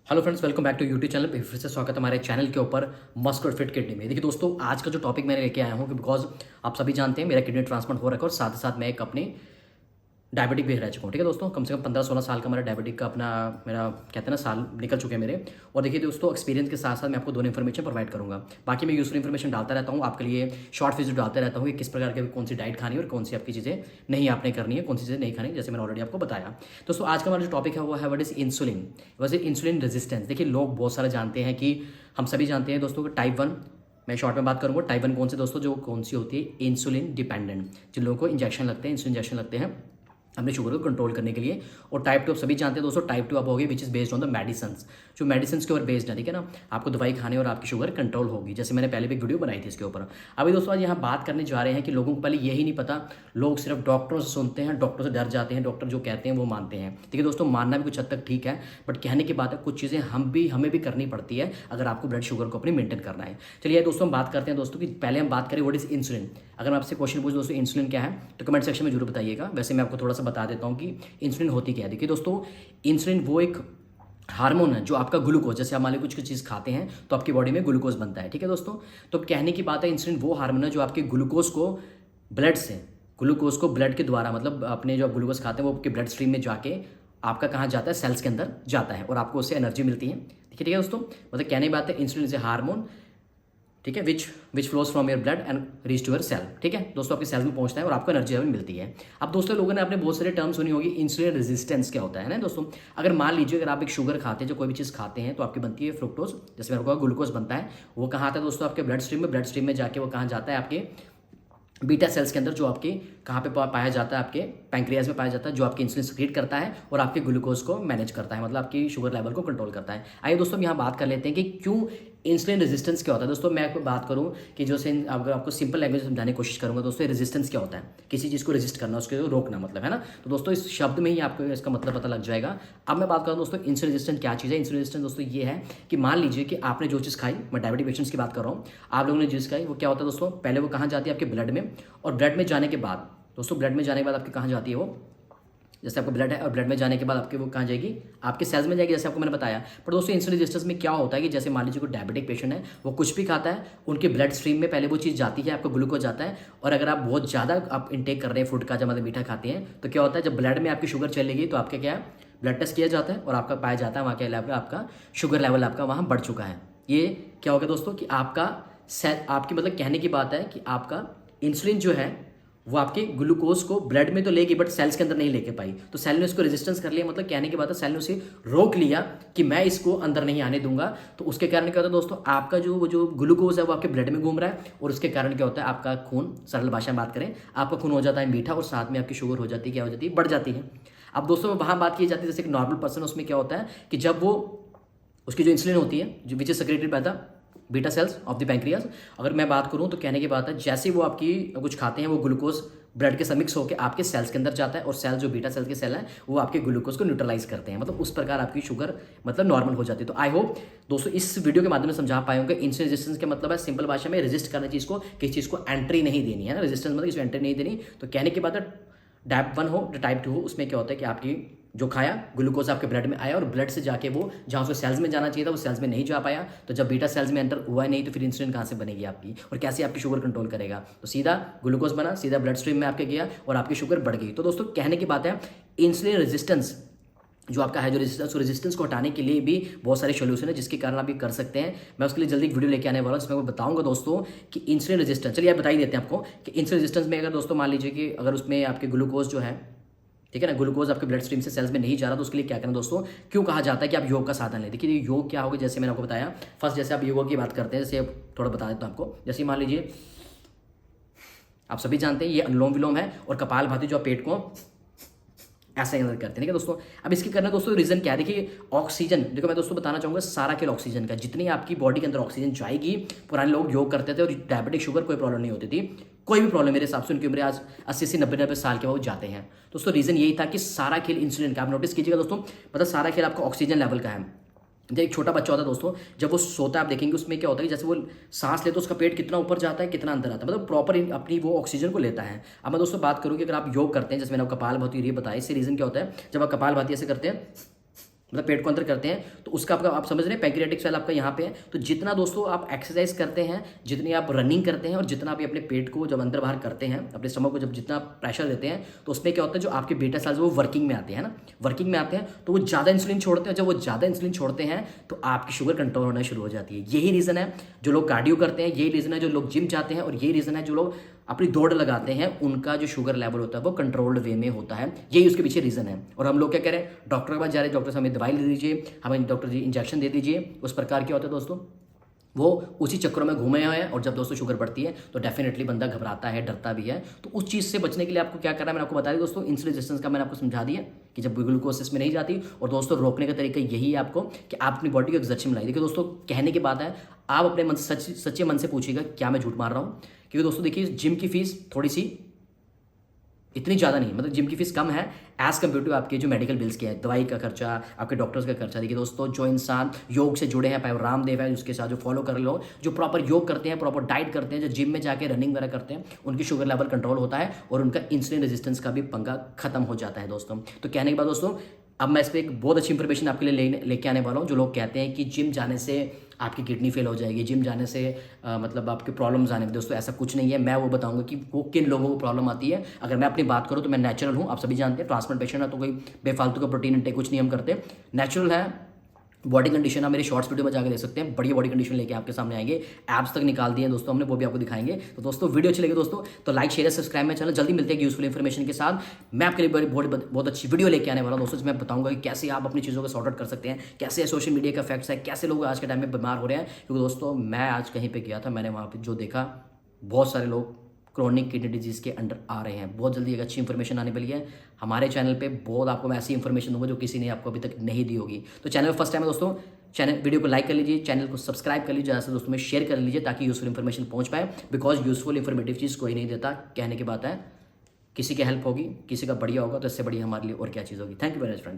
Hello friends, welcome back to YouTube channel पे। फिर से स्वागत है हमारे चैनल के ऊपर मस्कुलर फिट किडनी में। देखिए दोस्तों, आज का जो टॉपिक मैंने लेके आया हूँ कि बिकॉज आप सभी जानते हैं मेरा किडनी ट्रांसप्लांट हो रखा है और साथ ही साथ मैं एक अपनी डायबिटिक भी रह चुका हूँ। ठीक है दोस्तों, कम से कम 15-16 साल का मेरा डायबिटिक का अपना मेरा कहते हैं ना साल निकल चुके हैं मेरे। और देखिए दोस्तों, एक्सपीरियंस के साथ साथ मैं आपको दोनों इन्फॉर्मेशन प्रोवाइड करूँगा। बाकी मैं यूजफुल इन्फॉर्मेशन डालता रहता हूँ आपके लिए, शॉर्ट वीडियो डालते रहता हूँ कि किस प्रकार की कौन सी डाइट खानी है और कौन सी आपकी चीज़ें नहीं आपने करनी है, कौन सी चीज़ें नहीं खानी, जैसे मैंने ऑलरेडी आपको बताया। दोस्तों आज का हमारा जो टॉपिक है वो है व्हाट इज इंसुलिन। वैसे इंसुलिन रेजिस्टेंस, देखिए लोग बहुत सारे जानते हैं कि हम सभी जानते हैं दोस्तों कि टाइप 1, मैं शॉर्ट में बात करूँगा टाइप 1 कौन से दोस्तों, जो कौन सी होती है इंसुलिन डिपेंडेंट, जिन लोगों को इंजेक्शन लगते हैं, इंसुलिन इंजेक्शन लगते हैं अपने शुगर को कंट्रोल करने के लिए। और टाइप 2 आप सभी जानते हैं दोस्तों, टाइप 2 आप होगी which is based on the medicine, जो मेडिसिन के ऊपर बेस्ड है। ठीक है ना, आपको दवाई खाने और आपकी शुगर कंट्रोल होगी, जैसे मैंने पहले भी एक वीडियो बनाई थी इसके ऊपर। अभी दोस्तों आज यहाँ बात करने जा रहे हैं कि लोगों को पहले यही नहीं पता, लोग सिर्फ डॉक्टरों से सुनते हैं, डॉक्टर से डर जाते हैं, डॉक्टर जो कहते हैं वो मानते हैं। ठीक है दोस्तों, मानना भी कुछ हद तक ठीक है, बट कहने की बात है कुछ चीज़ें हमें भी करनी पड़ती है अगर आपको ब्लड शुगर को अपनी मेंटेन करना है। चलिए दोस्तों हम बात करते हैं दोस्तों कि पहले हम बात करें व्हाट इज इंसुलिन। अगर मैं आपसे क्वेश्चन पूछ दोस्तों इंसुलिन क्या है तो कमेंट सेक्शन में जरूर बताइएगा। वैसे मैं आपको थोड़ा सा बता देता हूँ कि इंसुलिन होती क्या है। देखिए दोस्तों, इंसुलिन वो एक हार्मोन है जो आपका ग्लूकोज, जैसे आप मान लीजिए कुछ कुछ चीज़ खाते हैं तो आपकी बॉडी में ग्लूकोज बनता है। ठीक है दोस्तों, तो कहने की बात है इंसुलिन वो हार्मोन है जो आपके ग्लूकोज को ब्लड से, ग्लूकोज को ब्लड के द्वारा, मतलब अपने जो आप ग्लूकोज खाते हैं वो आपके ब्लड स्ट्रीम में जाके आपका कहाँ जाता है, सेल्स के अंदर जाता है और आपको उससे एनर्जी मिलती है। ठीक है दोस्तों, मतलब कहने की बात है इंसुलिन इज ए हार्मोन, ठीक है, which flows from your blood and reach to your cell. ठीक है दोस्तों, आपके सेल्स में पहुंचता है और आपको एनर्जी लेवल मिलती है। अब दोस्तों लोगों ने आपने बहुत सारे टर्म सुनी होगी, इंसुलिन रेजिस्टेंस क्या होता है ना दोस्तों। अगर मान लीजिए अगर आप एक शुगर खाते हैं, जो कोई भी चीज़ खाते हैं तो आपकी बनती है फ्रुक्टोज, जैसे मेरे को ग्लूकोज बनता है, वो कहाँ आता है दोस्तों, आपके ब्लड स्ट्रीम में। ब्लड स्ट्रीम में जाके वो कहाँ जाता है, आपके बीटा सेल्स के अंदर, जो आपके कहाँ पे पाया जाता है, आपके पैंक्रियाज में पाया जाता है, जो आपके इंसुलिन सिक्रीट करता है और आपके ग्लूकोज को मैनेज करता है, मतलब आपकी शुगर लेवल को कंट्रोल करता है। आइए दोस्तों हम यहाँ बात कर लेते हैं कि क्यों इंसुलिन रेजिस्टेंस क्या होता है। दोस्तों मैं आपको बात करूँ कि जो से अगर आपको सिंपल लैंग्वेज में समझाने की कोशिश करूँगा दोस्तों, रेजिस्टेंस क्या होता है, किसी चीज़ को रेजिस्ट करना, उसको रोकना, मतलब है ना। तो दोस्तों इस शब्द में ही आपको इसका मतलब पता लग जाएगा। अब मैं बात करूँ दोस्तों इंसुलिन रेजिस्टेंस क्या चीज़ है। इंसुलिन रेजिस्टेंस दोस्तों ये है कि मान लीजिए कि आपने जो चीज़ खाई, मैं डायबिटिक पेशेंट्स की बात कर रहा हूँ, आप लोगों ने चीज़ खाई, वो क्या होता है दोस्तों, पहले वो कहाँ जाती है, आपके ब्लड में, और ब्लड में जाने के बाद दोस्तों, ब्लड में जाने के बाद आपके कहाँ जाती है वो, जैसे आपका ब्लड है और ब्लड में जाने के बाद आपके वो कहाँ जाएगी, आपके सेल्स में जाएगी, जैसे आपको मैंने बताया। पर दोस्तों इंसुलिन रेजिस्टेंस में क्या होता है कि जैसे मान लीजिए कोई डायबिटिक पेशेंट है, वो कुछ भी खाता है, उनके ब्लड स्ट्रीम में पहले वो चीज़ जाती है, आपको ग्लूकोज जाता है। और अगर आप बहुत ज़्यादा आप इंटेक कर रहे हैं फूड का, जब मतलब मीठा खाते हैं, तो क्या होता है, जब ब्लड में आपकी शुगर चलेगी तो आपका क्या है, ब्लड टेस्ट किया जाता है और आपका पाया जाता है वहाँ क्या लेवल, आपका शुगर लेवल आपका वहाँ बढ़ चुका है। ये क्या होगा दोस्तों कि आपका आपकी मतलब कहने की बात है कि आपका इंसुलिन जो है वो आपके ग्लूकोज को ब्लड में तो लेगी बट सेल्स के अंदर नहीं लेके पाई, तो सेल ने उसको रेजिस्टेंस कर लिया, मतलब कहने की बात है सेल ने उसे रोक लिया कि मैं इसको अंदर नहीं आने दूंगा। तो उसके कारण क्या होता है दोस्तों, आपका जो ग्लूकोज है वो आपके ब्लड में घूम रहा है और उसके कारण क्या होता है, आपका खून, सरल भाषा में बात करें, आपका खून हो जाता है मीठा और साथ में आपकी शुगर हो जाती है, क्या हो जाती है, बढ़ जाती है। अब दोस्तों वहाँ बात की जाती है जैसे एक नॉर्मल पर्सन, उसमें क्या होता है कि जब वो उसकी जो इंसुलिन होती है, जो which is secreted by the beta cells of the pancreas, अगर मैं बात करूं तो कहने की बात है जैसे वो आपकी कुछ खाते हैं, वो ग्लूकोज ब्लड के साथ मिक्स होकर आपके सेल्स के अंदर जाता है और सेल जो बीटा सेल्स के सेल हैं वो आपके ग्लूकोज को न्यूट्रलाइज करते हैं, मतलब उस प्रकार आपकी शुगर मतलब नॉर्मल हो जाती है। तो आई होप दोस्तों इस वीडियो के माध्यम से समझा पाए होंगे इंसुलिन रेजिस्टेंस का मतलब है सिंपल भाषा में रेजिस्ट करना चीज़ को, किसी चीज़ को एंट्री नहीं देनी है ना, रेजिस्टेंस मतलब इसमें एंट्री नहीं देनी। तो कहने की बात है टाइप 1 हो टाइप 2 हो, उसमें क्या होता है कि आपकी जो खाया ग्लूकोज आपके ब्लड में आया और ब्लड से जाके वो जहाँ उसको सेल्स में जाना चाहिए था वो सेल्स में नहीं जा पाया, तो जब बीटा सेल्स में एंटर हुआ नहीं तो फिर इंसुलिन कहाँ से बनेगी आपकी और कैसे आपकी शुगर कंट्रोल करेगा। तो सीधा ग्लूकोज बना, सीधा ब्लड स्ट्रीम में आपके गया और आपकी शुगर बढ़ गई। तो दोस्तों कहने की बात है इंसुलिन रेजिस्टेंस जो आपका है, जो रेजिस्टेंस को हटाने के लिए भी बहुत सारे सोल्यूशन है जिसके कारण आप ये कर सकते हैं। मैं उसके लिए जल्दी एक वीडियो लेके आने वाला हूँ जिसमें मैं बताऊंगा दोस्तों कि इंसुलिन रेजिस्टेंस, चलिए आप बता ही देते हैं आपको कि इंसुलिन रेजिस्टेंस में अगर दोस्तों मान लीजिए कि अगर उसमें आपके ग्लूकोज जो है, ठीक है ना, ग्लूकोज आपके ब्लड स्ट्रीम से सेल्स में नहीं जा रहा, तो उसके लिए क्या करना दोस्तों, क्यों कहा जाता है कि आप योग का साधन लें। देखिए योग क्या होगा, जैसे मैंने आपको बताया, फर्स्ट जैसे आप योग की बात करते हैं, जैसे थोड़ा बता देता हूँ आपको, जैसे मान लीजिए आप सभी जानते हैं ये अनुलोम विलोम है और कपाल भाती जो आप पेट को ऐसा अंदर करते हैं। ठीक है दोस्तों, अब इसके करना दोस्तों रीजन क्या है, देखिए ऑक्सीजन, देखो मैं दोस्तों बताना चाहूंगा सारा खेल ऑक्सीजन का, जितनी आपकी बॉडी के अंदर ऑक्सीजन जाएगी, पुराने लोग योग करते थे और डायबिटिक शुगर कोई प्रॉब्लम नहीं होती थी, कोई भी प्रॉब्लम, मेरे हिसाब से उनकी उम्र आज 80 से 90 साल के बाद जाते हैं दोस्तों। रीजन यही था कि सारा खेल इंसुलिन का, आप नोटिस कीजिएगा दोस्तों, मतलब सारा खेल आपका ऑक्सीजन लेवल का है। जब एक छोटा बच्चा होता है दोस्तों, जब वो सोता है आप देखेंगे उसमें क्या होता है, जैसे वो सांस लेता है उसका पेट कितना ऊपर जाता है, कितना अंदर आता है, मतलब प्रॉपर अपनी वो ऑक्सीजन को लेता है। अब मैं दोस्तों बात करूँ कि अगर आप योग करते हैं, जैसे मैंने कपाल भाती ये बताया, इससे रीजन क्या होता है, जब आप कपाल भाती ऐसे करते हैं, मतलब पेट को अंदर करते हैं, तो उसका आपका आप समझ रहे हैं पैंक्रियाटिक सेल आपका यहाँ पे है। तो जितना दोस्तों आप एक्सरसाइज करते हैं, जितनी आप रनिंग करते हैं और जितना भी अपने पेट को जब अंदर बाहर करते हैं, अपने स्टमक को जब जितना प्रेशर देते हैं, तो उसमें क्या होता है, जो आपके बीटा सेल्स वो वर्किंग में आते हैं ना, वर्किंग में आते हैं, तो वो ज़्यादा इंसुलिन छोड़ते हैं। जब वो ज़्यादा इंसुलिन छोड़ते हैं तो आपकी शुगर कंट्रोल होना शुरू हो जाती है। यही रीज़न है जो लोग कार्डियो करते हैं, यही रीज़न है जो लोग जिम जाते हैं, और यही रीज़न है जो लोग अपनी दौड़ लगाते हैं, उनका जो शुगर लेवल होता है वो कंट्रोल्ड वे में होता है। यही उसके पीछे रीज़न है। और हम लोग क्या कह रहे हैं, डॉक्टर के पास जा रहे हैं, डॉक्टर से हमें दवाई दे दीजिए, हमें डॉक्टर जी इंजेक्शन दे दीजिए, उस प्रकार क्या होता है दोस्तों, वो उसी चक्करों में घूमे हुए हैं। और जब दोस्तों शुगर बढ़ती है तो डेफिनेटली बंदा घबराता है, डरता भी है। तो उस चीज़ से बचने के लिए आपको क्या करना है, मैंने आपको बता दिया दोस्तों। इंसुलिन रेजिस्टेंस का मैंने आपको समझा दिया कि जब ग्लूकोसिस में नहीं जाती, और दोस्तों रोकने का तरीका यही है आपको कि आप अपनी बॉडी को एक्सर्शन में लाइए। देखिए दोस्तों, कहने की बात है, आप अपने मन सच्चे मन से पूछिएगा क्या मैं झूठ मार रहा हूँ। क्योंकि दोस्तों देखिए, जिम की फीस थोड़ी सी इतनी ज़्यादा नहीं, मतलब जिम की फीस कम है एज़ कम्पेयर टू आपके जो मेडिकल बिल्स के हैं, दवाई का खर्चा, आपके डॉक्टर्स का खर्चा। देखिए दोस्तों, जो इंसान योग से जुड़े हैं, चाहे रामदेव है उसके साथ जो फॉलो कर लो, जो प्रॉपर योग करते हैं, प्रॉपर डाइट करते हैं, जो जिम में जाके रनिंग वगैरह करते हैं, उनकी शुगर लेवल कंट्रोल होता है और उनका इंसुलिन रेजिस्टेंस का भी पंगा खत्म हो जाता है दोस्तों। तो कहने के बाद दोस्तों, अब मैं इस पर एक बहुत अच्छी इंफॉर्मेशन आपके लिए लेके आने वाला हूँ। जो लोग कहते हैं कि जिम जाने से आपकी किडनी फेल हो जाएगी, जिम जाने से मतलब आपके प्रॉब्लम्स आने, दोस्तों ऐसा कुछ नहीं है। मैं वो बताऊंगा कि वो किन लोगों को प्रॉब्लम आती है। अगर मैं अपनी बात करूँ तो मैं नेचुरल हूँ, आप सभी जानते हैं। ट्रांसप्लांट पेशेंट है तो कोई बेफालतू का प्रोटीन इंटेक कुछ नहीं हम करते, नेचुरल है। बॉडी कंडीशन आप मेरे शॉर्ट्स वीडियो में जाकर देख सकते हैं, बढ़िया बॉडी कंडीशन लेके आपके सामने आएंगे। एप्स तक निकाल दिए दोस्तों हमने, वो भी आपको दिखाएंगे। तो दोस्तों वीडियो अच्छी लगे दोस्तों तो लाइक शेयर सब्सक्राइब मेरे चैनल। जल्दी मिलते हैं यूजफुल इन्फॉर्मेशन के साथ। मैं आपके लिए बहुत अच्छी वीडियो लेके आने वाला हूं दोस्तों, मैं बताऊंगा कि कैसे आप अपनी चीज़ों को सॉर्ट आउट कर सकते हैं, कैसे सोशल मीडिया का इफेक्ट्स है, कैसे लोग आज के टाइम में बीमार हो रहे हैं। क्योंकि दोस्तों मैं आज कहीं पर गया था, मैंने वहाँ पर जो देखा, बहुत सारे लोग क्रोनिक किडनी डिजीज़ के अंडर आ रहे हैं। बहुत जल्दी एक अच्छी इन्फॉर्मेशन आने वाली है हमारे चैनल पे। बहुत आपको मैं ऐसी इन्फॉर्मेशन दूंगा जो किसी ने आपको अभी तक नहीं दी होगी। तो चैनल फर्स्ट टाइम है दोस्तों, चैनल वीडियो को लाइक कर लीजिए, चैनल को सब्सक्राइब कर लीजिए, ज़्यादा से दोस्तों में शेयर कर लीजिए ताकि यूजफुल इन्फॉर्मेशन पहुंच पाए। बिकॉज यूजफुल इन्फॉर्मेटिव चीज़ कोई नहीं देता, कहने की बात है। किसी की हेल्प होगी, किसी का बढ़िया होगा तो इससे बढ़िया हमारे लिए और क्या चीज़ होगी। Thank you very much friends.